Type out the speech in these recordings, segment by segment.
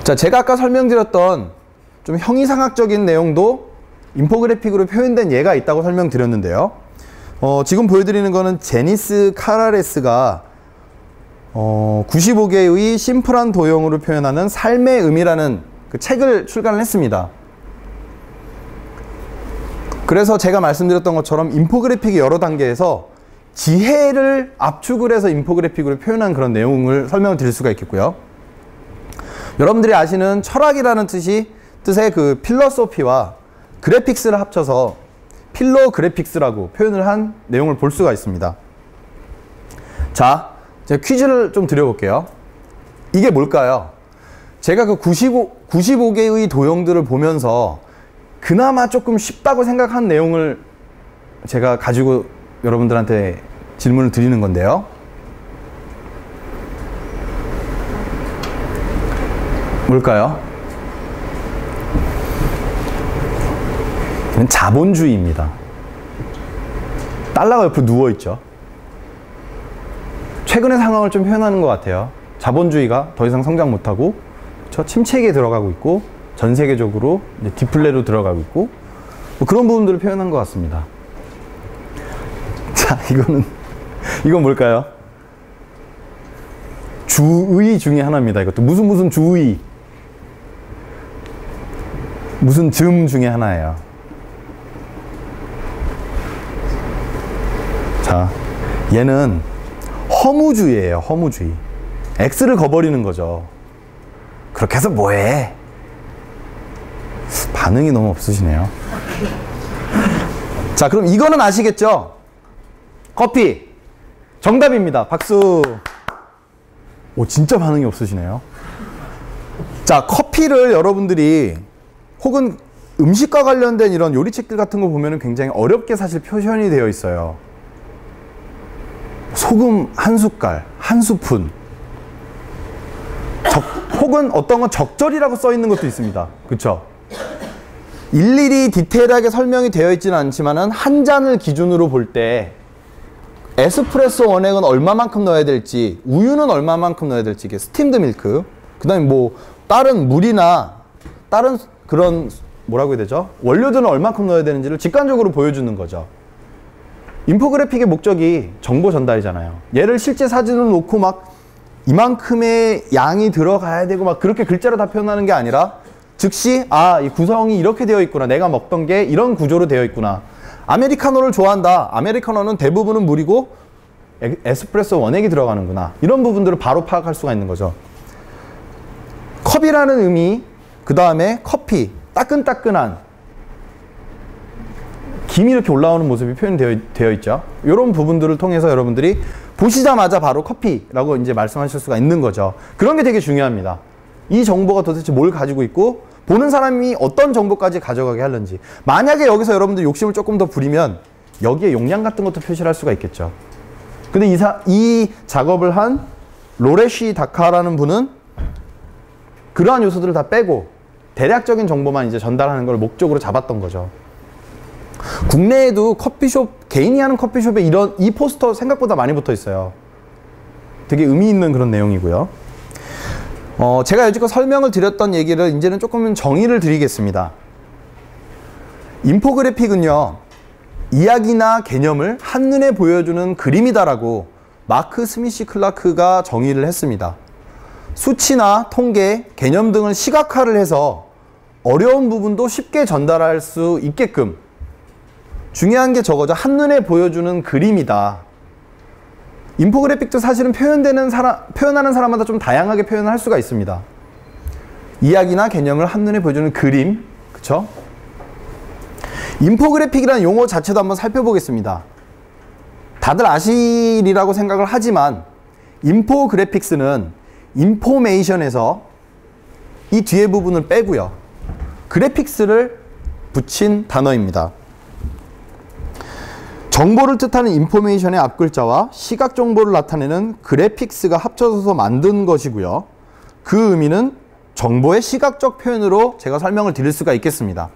자, 제가 아까 설명드렸던 좀 형이상학적인 내용도 인포그래픽으로 표현된 예가 있다고 설명드렸는데요. 지금 보여드리는 거는 제니스 카라레스가 95개의 심플한 도형으로 표현하는 삶의 의미라는 그 책을 출간을 했습니다. 그래서 제가 말씀드렸던 것처럼 인포그래픽이 여러 단계에서 지혜를 압축을 해서 인포그래픽으로 표현한 그런 내용을 설명을 드릴 수가 있겠고요. 여러분들이 아시는 철학이라는 뜻의 그 필로소피와 그래픽스를 합쳐서 필로 그래픽스라고 표현을 한 내용을 볼 수가 있습니다. 자, 제가 퀴즈를 좀 드려볼게요. 이게 뭘까요? 제가 그 95개의 도형들을 보면서 그나마 조금 쉽다고 생각한 내용을 제가 가지고 여러분들한테 질문을 드리는 건데요. 뭘까요? 이건 자본주의입니다. 달러가 옆으로 누워있죠. 최근의 상황을 좀 표현하는 것 같아요. 자본주의가 더 이상 성장 못하고 침체기에 들어가고 있고 전 세계적으로 이제 디플레로 들어가고 있고 뭐 그런 부분들을 표현한 것 같습니다. 자, 이건 뭘까요? 주의 중에 하나입니다. 이것도 무슨 주의, 무슨 즘 중에 하나예요. 자, 얘는 허무주의예요. 허무주의. X를 거버리는 거죠. 그렇게 해서 뭐해? 반응이 너무 없으시네요. 자, 그럼 이거는 아시겠죠? 커피. 정답입니다. 박수. 오, 진짜 반응이 없으시네요. 자, 커피를 여러분들이 혹은 음식과 관련된 이런 요리책들 같은 거 보면은 굉장히 어렵게 사실 표현이 되어 있어요. 소금 한 숟갈, 한 스푼. 혹은 어떤 건 적절이라고 써 있는 것도 있습니다. 그쵸? 일일이 디테일하게 설명이 되어 있지는 않지만은 한 잔을 기준으로 볼 때 에스프레소 원액은 얼마만큼 넣어야 될지, 우유는 얼마만큼 넣어야 될지, 이게 스팀드 밀크, 그 다음에 뭐 다른 물이나 다른 그런 뭐라고 해야 되죠? 원료들은 얼마만큼 넣어야 되는지를 직관적으로 보여주는 거죠. 인포그래픽의 목적이 정보 전달이잖아요. 얘를 실제 사진을 놓고 막 이만큼의 양이 들어가야 되고 막 그렇게 글자로 다 표현하는 게 아니라 즉시 이 구성이 이렇게 되어 있구나. 내가 먹던 게 이런 구조로 되어 있구나. 아메리카노를 좋아한다. 아메리카노는 대부분은 물이고 에스프레소 원액이 들어가는구나. 이런 부분들을 바로 파악할 수가 있는 거죠. 컵이라는 의미, 그 다음에 커피, 따끈따끈한 김이 이렇게 올라오는 모습이 표현되어 있죠. 이런 부분들을 통해서 여러분들이 보시자마자 바로 커피라고 이제 말씀하실 수가 있는 거죠. 그런 게 되게 중요합니다. 이 정보가 도대체 뭘 가지고 있고 보는 사람이 어떤 정보까지 가져가게 하는지. 만약에 여기서 여러분들 욕심을 조금 더 부리면 여기에 용량 같은 것도 표시를 할 수가 있겠죠. 근데 이 작업을 한 로레시 다카라는 분은 그러한 요소들을 다 빼고 대략적인 정보만 이제 전달하는 걸 목적으로 잡았던 거죠. 국내에도 커피숍, 개인이 하는 커피숍에 이 포스터 생각보다 많이 붙어 있어요. 되게 의미 있는 그런 내용이고요. 제가 여지껏 설명을 드렸던 얘기를 이제는 조금 정의를 드리겠습니다. 인포그래픽은요, 이야기나 개념을 한눈에 보여주는 그림이다라고 마크 스미시 클라크가 정의를 했습니다. 수치나 통계, 개념 등을 시각화를 해서 어려운 부분도 쉽게 전달할 수 있게끔, 중요한 게 저거죠. 한눈에 보여주는 그림이다. 인포그래픽도 사실은 표현하는 사람마다 좀 다양하게 표현을 할 수가 있습니다. 이야기나 개념을 한눈에 보여주는 그림, 그쵸? 인포그래픽이라는 용어 자체도 한번 살펴보겠습니다. 다들 아시리라고 생각을 하지만 인포그래픽스는 인포메이션에서 이 뒤에 부분을 빼고요. 그래픽스를 붙인 단어입니다. 정보를 뜻하는 인포메이션의 앞글자와 시각 정보를 나타내는 그래픽스가 합쳐져서 만든 것이고요. 그 의미는 정보의 시각적 표현으로 제가 설명을 드릴 수가 있겠습니다.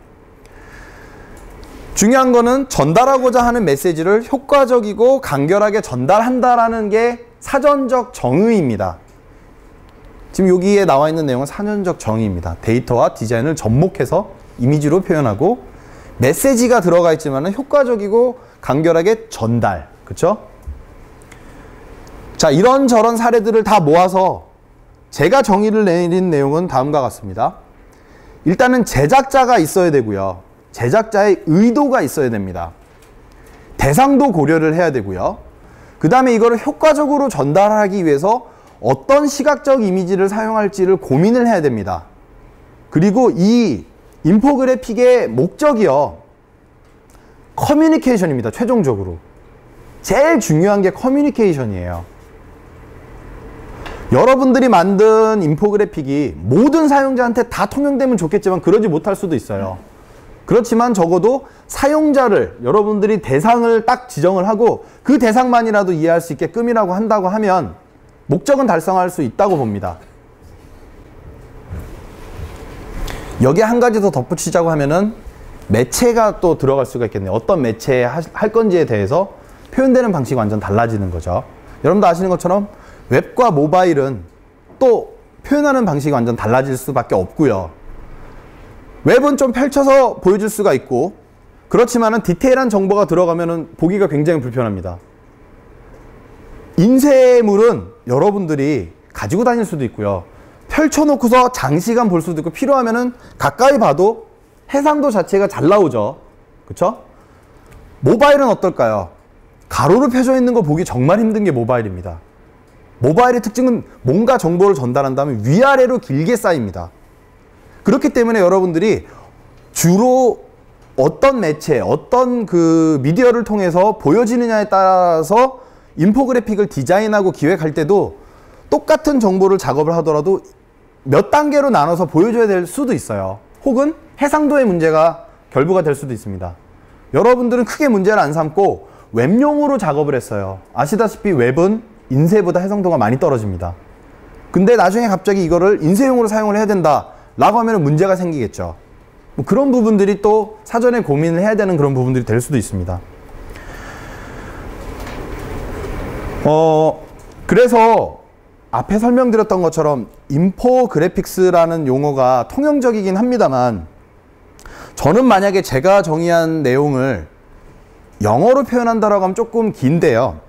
중요한 거는 전달하고자 하는 메시지를 효과적이고 간결하게 전달한다라는 게 사전적 정의입니다. 지금 여기에 나와 있는 내용은 4년적 정의입니다. 데이터와 디자인을 접목해서 이미지로 표현하고 메시지가 들어가 있지만 효과적이고 간결하게 전달. 그쵸? 자, 이런저런 사례들을 다 모아서 제가 정의를 내린 내용은 다음과 같습니다. 일단은 제작자가 있어야 되고요. 제작자의 의도가 있어야 됩니다. 대상도 고려를 해야 되고요. 그 다음에 이거를 효과적으로 전달하기 위해서 어떤 시각적 이미지를 사용할지를 고민을 해야 됩니다. 그리고 이 인포그래픽의 목적이요, 커뮤니케이션입니다. 최종적으로 제일 중요한 게 커뮤니케이션이에요. 여러분들이 만든 인포그래픽이 모든 사용자한테 다 통용되면 좋겠지만 그러지 못할 수도 있어요. 그렇지만 적어도 사용자를, 여러분들이 대상을 딱 지정을 하고 그 대상만이라도 이해할 수 있게끔이라고 한다고 하면 목적은 달성할 수 있다고 봅니다. 여기에 한 가지 더 덧붙이자고 하면은 매체가 또 들어갈 수가 있겠네요. 어떤 매체에 할 건지에 대해서 표현되는 방식이 완전 달라지는 거죠. 여러분도 아시는 것처럼 웹과 모바일은 또 표현하는 방식이 완전 달라질 수밖에 없고요. 웹은 좀 펼쳐서 보여줄 수가 있고, 그렇지만은 디테일한 정보가 들어가면은 보기가 굉장히 불편합니다. 인쇄물은 여러분들이 가지고 다닐 수도 있고요. 펼쳐놓고서 장시간 볼 수도 있고, 필요하면은 가까이 봐도 해상도 자체가 잘 나오죠. 그쵸? 모바일은 어떨까요? 가로로 펴져 있는 거 보기 정말 힘든 게 모바일입니다. 모바일의 특징은 뭔가 정보를 전달한다면 위아래로 길게 쌓입니다. 그렇기 때문에 여러분들이 주로 어떤 매체, 어떤 그 미디어를 통해서 보여지느냐에 따라서 인포그래픽을 디자인하고 기획할 때도 똑같은 정보를 작업을 하더라도 몇 단계로 나눠서 보여줘야 될 수도 있어요. 혹은 해상도의 문제가 결부가 될 수도 있습니다. 여러분들은 크게 문제를 안 삼고 웹용으로 작업을 했어요. 아시다시피 웹은 인쇄보다 해상도가 많이 떨어집니다. 근데 나중에 갑자기 이거를 인쇄용으로 사용을 해야 된다 라고 하면 문제가 생기겠죠. 뭐 그런 부분들이 또 사전에 고민을 해야 되는 그런 부분들이 될 수도 있습니다. 그래서 앞에 설명드렸던 것처럼 인포그래픽스라는 용어가 통용적이긴 합니다만, 저는 만약에 제가 정의한 내용을 영어로 표현한다라고 하면 조금 긴데요.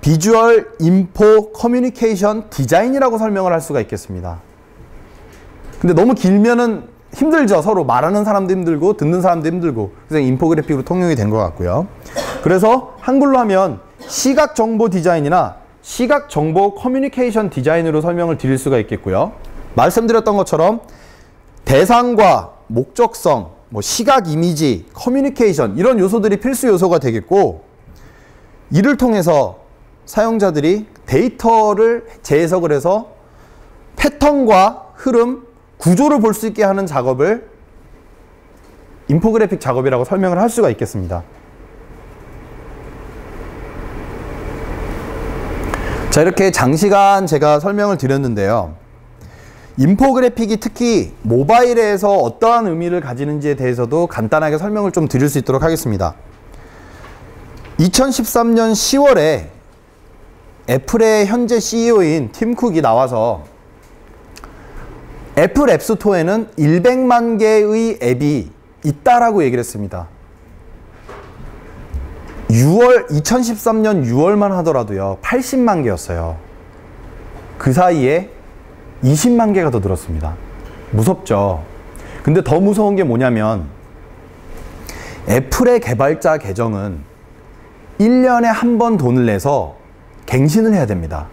비주얼 인포 커뮤니케이션 디자인이라고 설명을 할 수가 있겠습니다. 근데 너무 길면은 힘들죠. 서로 말하는 사람도 힘들고 듣는 사람도 힘들고. 그래서 인포그래픽으로 통용이 된 것 같고요. 그래서 한글로 하면 시각정보 디자인이나 시각정보 커뮤니케이션 디자인으로 설명을 드릴 수가 있겠고요. 말씀드렸던 것처럼 대상과 목적성, 뭐 시각 이미지, 커뮤니케이션 이런 요소들이 필수 요소가 되겠고, 이를 통해서 사용자들이 데이터를 재해석을 해서 패턴과 흐름, 구조를 볼 수 있게 하는 작업을 인포그래픽 작업이라고 설명을 할 수가 있겠습니다. 자, 이렇게 장시간 제가 설명을 드렸는데요. 인포그래픽이 특히 모바일에서 어떠한 의미를 가지는지에 대해서도 간단하게 설명을 좀 드릴 수 있도록 하겠습니다. 2013년 10월에 애플의 현재 CEO인 팀 쿡이 나와서 애플 앱스토어에는 100만 개의 앱이 있다라고 얘기를 했습니다. 2013년 6월만 하더라도요, 80만 개였어요. 그 사이에 20만 개가 더 늘었습니다. 무섭죠? 근데 더 무서운 게 뭐냐면, 애플의 개발자 계정은 1년에 한 번 돈을 내서 갱신을 해야 됩니다.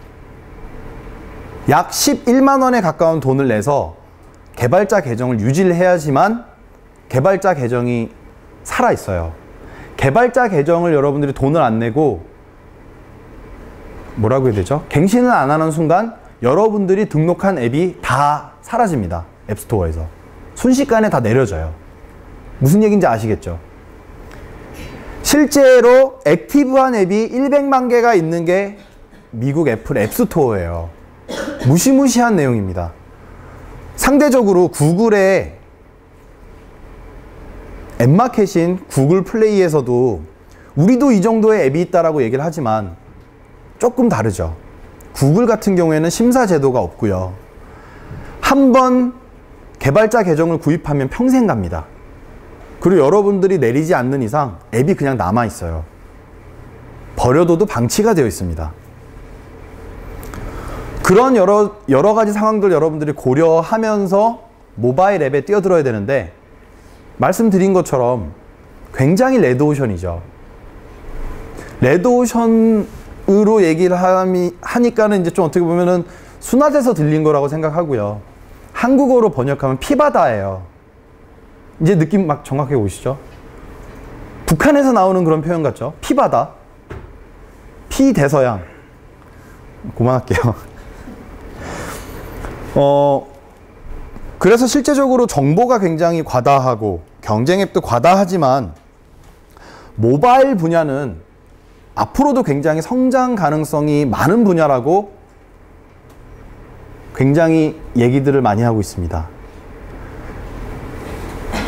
약 11만 원에 가까운 돈을 내서 개발자 계정을 유지를 해야지만 개발자 계정이 살아있어요. 개발자 계정을 여러분들이 돈을 안 내고 뭐라고 해야 되죠? 갱신을 안 하는 순간 여러분들이 등록한 앱이 다 사라집니다. 앱스토어에서. 순식간에 다 내려져요. 무슨 얘기인지 아시겠죠? 실제로 액티브한 앱이 100만 개가 있는 게 미국 애플 앱스토어예요. 무시무시한 내용입니다. 상대적으로 구글의 앱마켓인 구글 플레이에서도 우리도 이 정도의 앱이 있다라고 얘기를 하지만 조금 다르죠. 구글 같은 경우에는 심사 제도가 없고요. 한번 개발자 계정을 구입하면 평생 갑니다. 그리고 여러분들이 내리지 않는 이상 앱이 그냥 남아 있어요. 버려둬도 방치가 되어 있습니다. 그런 여러 가지 상황들 여러분들이 고려하면서 모바일 앱에 뛰어들어야 되는데, 말씀드린 것처럼 굉장히 레드오션이죠. 레드오션으로 얘기를 하니까는 이제 좀 어떻게 보면은 순화돼서 들린 거라고 생각하고요. 한국어로 번역하면 피바다예요. 이제 느낌 막 정확하게 오시죠? 북한에서 나오는 그런 표현 같죠? 피바다. 피대서양. 그만할게요. 그래서 실제적으로 정보가 굉장히 과다하고 경쟁 앱도 과다하지만 모바일 분야는 앞으로도 굉장히 성장 가능성이 많은 분야라고 굉장히 얘기들을 많이 하고 있습니다.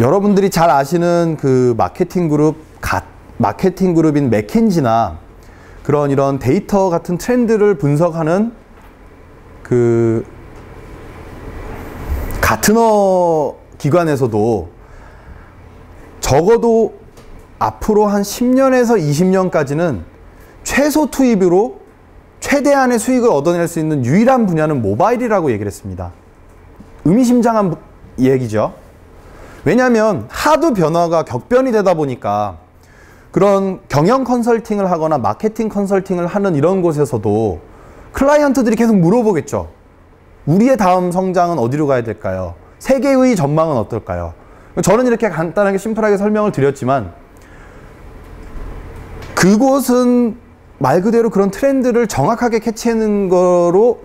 여러분들이 잘 아시는 그 마케팅 그룹인 맥킨지나 그런 이런 데이터 같은 트렌드를 분석하는 그 가트너 기관에서도 적어도 앞으로 한 10년에서 20년까지는 최소 투입으로 최대한의 수익을 얻어낼 수 있는 유일한 분야는 모바일이라고 얘기를 했습니다. 의미심장한 얘기죠. 왜냐하면 하도 변화가 격변이 되다 보니까 그런 경영 컨설팅을 하거나 마케팅 컨설팅을 하는 이런 곳에서도 클라이언트들이 계속 물어보겠죠. 우리의 다음 성장은 어디로 가야 될까요? 세계의 전망은 어떨까요? 저는 이렇게 간단하게 심플하게 설명을 드렸지만, 그곳은 말 그대로 그런 트렌드를 정확하게 캐치하는 거로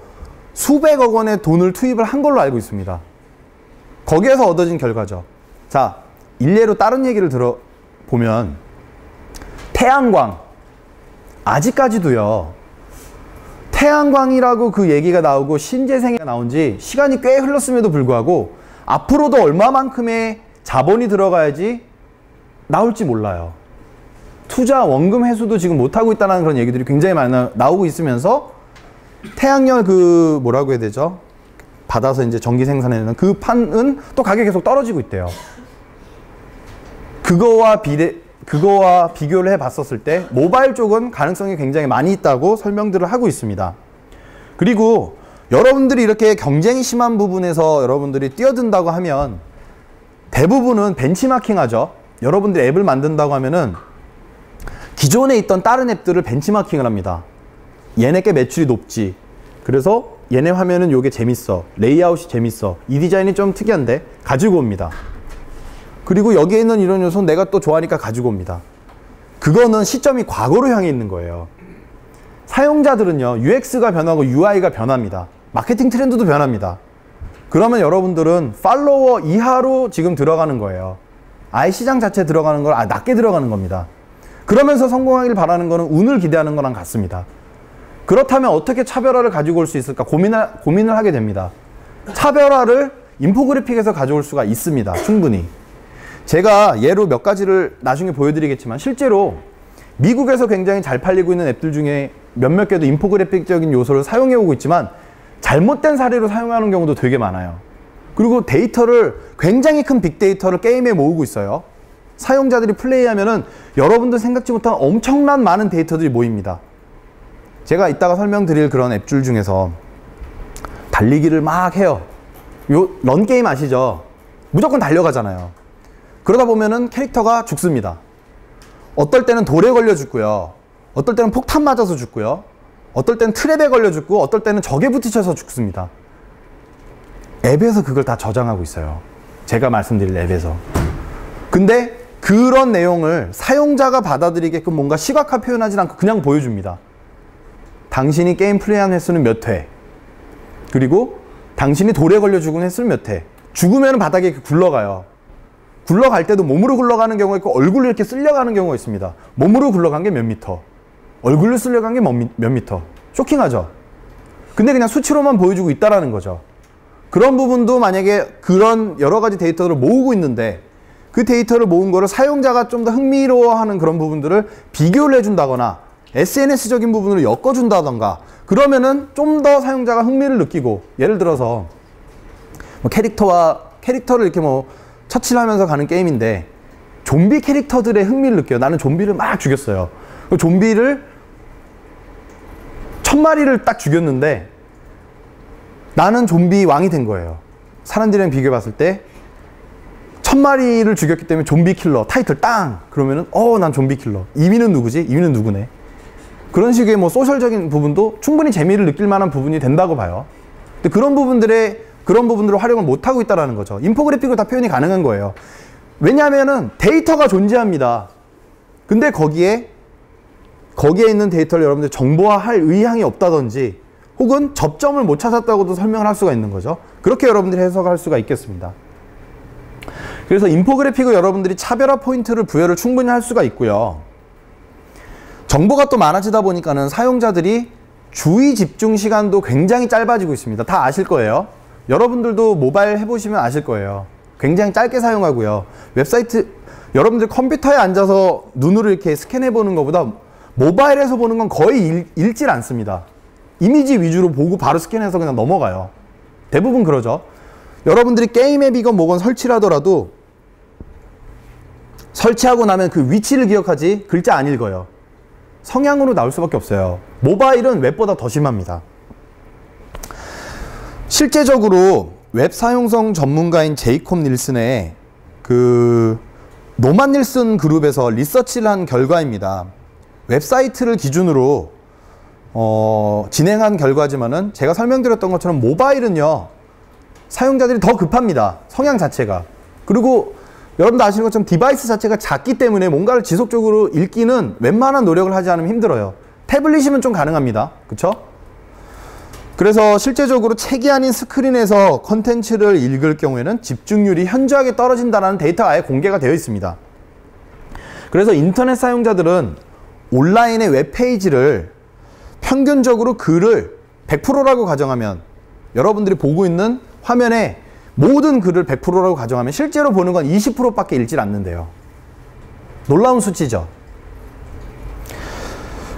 수백억 원의 돈을 투입을 한 걸로 알고 있습니다. 거기에서 얻어진 결과죠. 자, 일례로 다른 얘기를 들어보면 태양광, 아직까지도요, 태양광이라고 그 얘기가 나오고 신재생이 나온 지 시간이 꽤 흘렀음에도 불구하고 앞으로도 얼마만큼의 자본이 들어가야지 나올지 몰라요. 투자 원금 회수도 지금 못하고 있다는 그런 얘기들이 굉장히 많이 나오고 있으면서 태양열 그 뭐라고 해야 되죠? 받아서 이제 전기 생산하는 그 판은 또 가격이 계속 떨어지고 있대요. 그거와 비교를 해봤었을 때 모바일 쪽은 가능성이 굉장히 많이 있다고 설명들을 하고 있습니다. 그리고 여러분들이 이렇게 경쟁이 심한 부분에서 여러분들이 뛰어든다고 하면 대부분은 벤치마킹 하죠. 여러분들이 앱을 만든다고 하면은 기존에 있던 다른 앱들을 벤치마킹을 합니다. 얘네 게 매출이 높지. 그래서 얘네 화면은 요게 재밌어. 레이아웃이 재밌어. 이 디자인이 좀 특이한데 가지고 옵니다. 그리고 여기에 있는 이런 요소는 내가 또 좋아하니까 가지고 옵니다. 그거는 시점이 과거로 향해 있는 거예요. 사용자들은요, UX가 변하고 UI가 변합니다. 마케팅 트렌드도 변합니다. 그러면 여러분들은 팔로워 이하로 지금 들어가는 거예요. 아예 시장 자체에 들어가는 걸 낮게 들어가는 겁니다. 그러면서 성공하길 바라는 거는 운을 기대하는 거랑 같습니다. 그렇다면 어떻게 차별화를 가지고 올 수 있을까 고민을 하게 됩니다. 차별화를 인포그래픽에서 가져올 수가 있습니다. 충분히. 제가 예로 몇 가지를 나중에 보여드리겠지만 실제로 미국에서 굉장히 잘 팔리고 있는 앱들 중에 몇몇 개도 인포그래픽적인 요소를 사용해 오고 있지만 잘못된 사례로 사용하는 경우도 되게 많아요. 그리고 데이터를, 굉장히 큰 빅데이터를 게임에 모으고 있어요. 사용자들이 플레이하면은 여러분들 생각지 못한 엄청난 많은 데이터들이 모입니다. 제가 이따가 설명드릴 그런 앱줄 중에서 달리기를 막 해요. 런게임 아시죠? 무조건 달려가잖아요. 그러다 보면은 캐릭터가 죽습니다. 어떨 때는 돌에 걸려 죽고요. 어떨 때는 폭탄 맞아서 죽고요. 어떨 때는 트랩에 걸려 죽고 어떨 때는 적에 부딪혀서 죽습니다. 앱에서 그걸 다 저장하고 있어요. 제가 말씀드릴 앱에서. 근데 그런 내용을 사용자가 받아들이게끔 뭔가 시각화 표현하지 않고 그냥 보여줍니다. 당신이 게임 플레이한 횟수는 몇 회, 그리고 당신이 돌에 걸려 죽은 횟수는 몇 회. 죽으면 바닥에 이렇게 굴러가요. 굴러갈 때도 몸으로 굴러가는 경우가 있고 얼굴로 이렇게 쓸려가는 경우가 있습니다. 몸으로 굴러간 게 몇 미터, 얼굴로 쓸려간 게 몇 미터. 쇼킹하죠? 근데 그냥 수치로만 보여주고 있다라는 거죠. 그런 부분도 만약에 그런 여러 가지 데이터를 모으고 있는데 그 데이터를 모은 거를 사용자가 좀 더 흥미로워하는 그런 부분들을 비교를 해준다거나 SNS적인 부분으로 엮어준다던가 그러면은 좀 더 사용자가 흥미를 느끼고, 예를 들어서 뭐 캐릭터를 이렇게 뭐 처치를 하면서 가는 게임인데 좀비 캐릭터들의 흥미를 느껴요. 나는 좀비를 막 죽였어요. 그 좀비를 1000마리를 딱 죽였는데 나는 좀비 왕이 된 거예요. 사람들이랑 비교해 봤을 때 1000마리를 죽였기 때문에 좀비 킬러 타이틀 땅! 그러면은 난 좀비 킬러. 2위는 누구지? 2위는 누구네? 그런 식의 뭐 소셜적인 부분도 충분히 재미를 느낄 만한 부분이 된다고 봐요. 근데 그런 부분들을 활용을 못하고 있다는 거죠. 인포그래픽으로 다 표현이 가능한 거예요. 왜냐하면은 데이터가 존재합니다. 근데 거기에 있는 데이터를 여러분들 정보화할 의향이 없다든지 혹은 접점을 못 찾았다고도 설명을 할 수가 있는 거죠. 그렇게 여러분들이 해석할 수가 있겠습니다. 그래서 인포그래픽을 여러분들이 차별화 포인트를 부여를 충분히 할 수가 있고요. 정보가 또 많아지다 보니까는 사용자들이 주의 집중 시간도 굉장히 짧아지고 있습니다. 다 아실 거예요. 여러분들도 모바일 해보시면 아실 거예요. 굉장히 짧게 사용하고요. 웹사이트, 여러분들 컴퓨터에 앉아서 눈으로 이렇게 스캔해 보는 것보다 모바일에서 보는 건 거의 읽질 않습니다. 이미지 위주로 보고 바로 스캔해서 그냥 넘어가요. 대부분 그러죠. 여러분들이 게임 앱이건 뭐건 설치를 하더라도 설치하고 나면 그 위치를 기억하지 글자 안 읽어요. 성향으로 나올 수밖에 없어요. 모바일은 웹보다 더 심합니다. 실제적으로 웹 사용성 전문가인 제이콥 닐슨의 그 노만 닐슨 그룹에서 리서치를 한 결과입니다. 웹사이트를 기준으로 진행한 결과지만은 제가 설명드렸던 것처럼 모바일은요 사용자들이 더 급합니다. 성향 자체가. 그리고 여러분도 아시는 것처럼 디바이스 자체가 작기 때문에 뭔가를 지속적으로 읽기는 웬만한 노력을 하지 않으면 힘들어요. 태블릿이면 좀 가능합니다. 그쵸? 그래서 실제적으로 책이 아닌 스크린에서 컨텐츠를 읽을 경우에는 집중률이 현저하게 떨어진다는 데이터가 아예 공개가 되어 있습니다. 그래서 인터넷 사용자들은 온라인의 웹페이지를 평균적으로 글을 100%라고 가정하면 여러분들이 보고 있는 화면에 모든 글을 100%라고 가정하면 실제로 보는 건 20%밖에 읽질 않는데요. 놀라운 수치죠.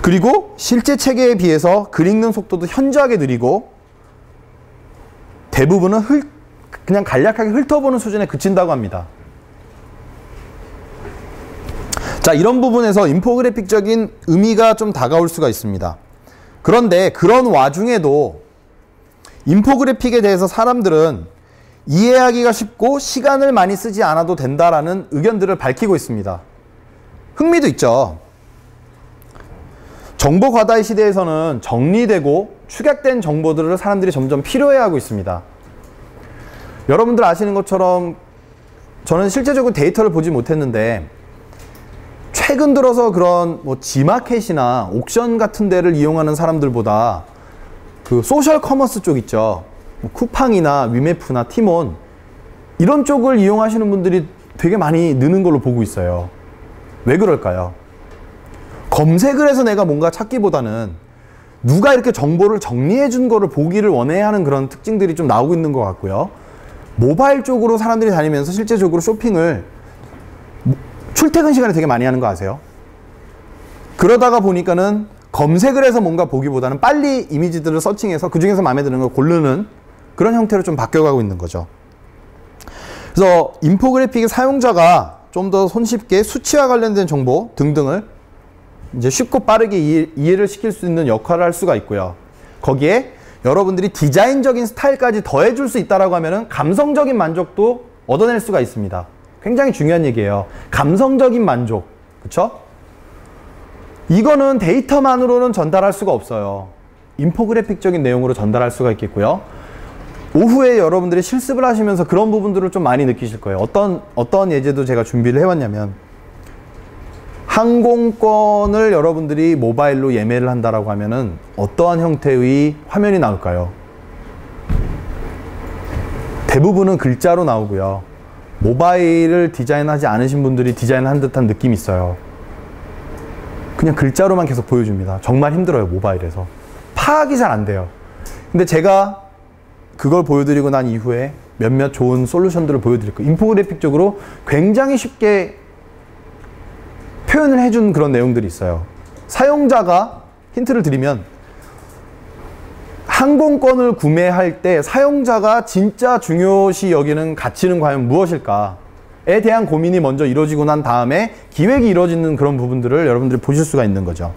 그리고 실제 체계에 비해서 글 읽는 속도도 현저하게 느리고 대부분은 그냥 간략하게 훑어보는 수준에 그친다고 합니다. 자, 이런 부분에서 인포그래픽적인 의미가 좀 다가올 수가 있습니다. 그런데 그런 와중에도 인포그래픽에 대해서 사람들은 이해하기가 쉽고 시간을 많이 쓰지 않아도 된다라는 의견들을 밝히고 있습니다. 흥미도 있죠. 정보 과다의 시대에서는 정리되고 축약된 정보들을 사람들이 점점 필요해하고 있습니다. 여러분들 아시는 것처럼 저는 실제적으로 데이터를 보지 못했는데 최근 들어서 그런 뭐 지마켓이나 옥션 같은 데를 이용하는 사람들보다 그 소셜 커머스 쪽 있죠. 뭐 쿠팡이나 위메프나 티몬 이런 쪽을 이용하시는 분들이 되게 많이 느는 걸로 보고 있어요. 왜 그럴까요? 검색을 해서 내가 뭔가 찾기보다는 누가 이렇게 정보를 정리해 준 거를 보기를 원해야 하는 그런 특징들이 좀 나오고 있는 것 같고요. 모바일 쪽으로 사람들이 다니면서 실제적으로 쇼핑을 출퇴근 시간에 되게 많이 하는 거 아세요? 그러다가 보니까는 검색을 해서 뭔가 보기보다는 빨리 이미지들을 서칭해서 그 중에서 마음에 드는 걸 고르는 그런 형태로 좀 바뀌어가고 있는 거죠. 그래서 인포그래픽의 사용자가 좀 더 손쉽게 수치와 관련된 정보 등등을 이제 쉽고 빠르게 이해를 시킬 수 있는 역할을 할 수가 있고요. 거기에 여러분들이 디자인적인 스타일까지 더해줄 수 있다라고 하면은 감성적인 만족도 얻어낼 수가 있습니다. 굉장히 중요한 얘기예요. 감성적인 만족, 그쵸? 이거는 데이터만으로는 전달할 수가 없어요. 인포그래픽적인 내용으로 전달할 수가 있겠고요. 오후에 여러분들이 실습을 하시면서 그런 부분들을 좀 많이 느끼실 거예요. 어떤 예제도 제가 준비를 해왔냐면 항공권을 여러분들이 모바일로 예매를 한다라고 하면은 어떠한 형태의 화면이 나올까요? 대부분은 글자로 나오고요. 모바일을 디자인하지 않으신 분들이 디자인한 듯한 느낌이 있어요. 그냥 글자로만 계속 보여줍니다. 정말 힘들어요, 모바일에서. 파악이 잘 안 돼요. 근데 제가 그걸 보여드리고 난 이후에 몇몇 좋은 솔루션들을 보여드릴 거예요. 인포그래픽적으로 굉장히 쉽게 표현을 해준 그런 내용들이 있어요. 사용자가 힌트를 드리면 항공권을 구매할 때 사용자가 진짜 중요시 여기는 가치는 과연 무엇일까에 대한 고민이 먼저 이루어지고 난 다음에 기획이 이루어지는 그런 부분들을 여러분들이 보실 수가 있는 거죠.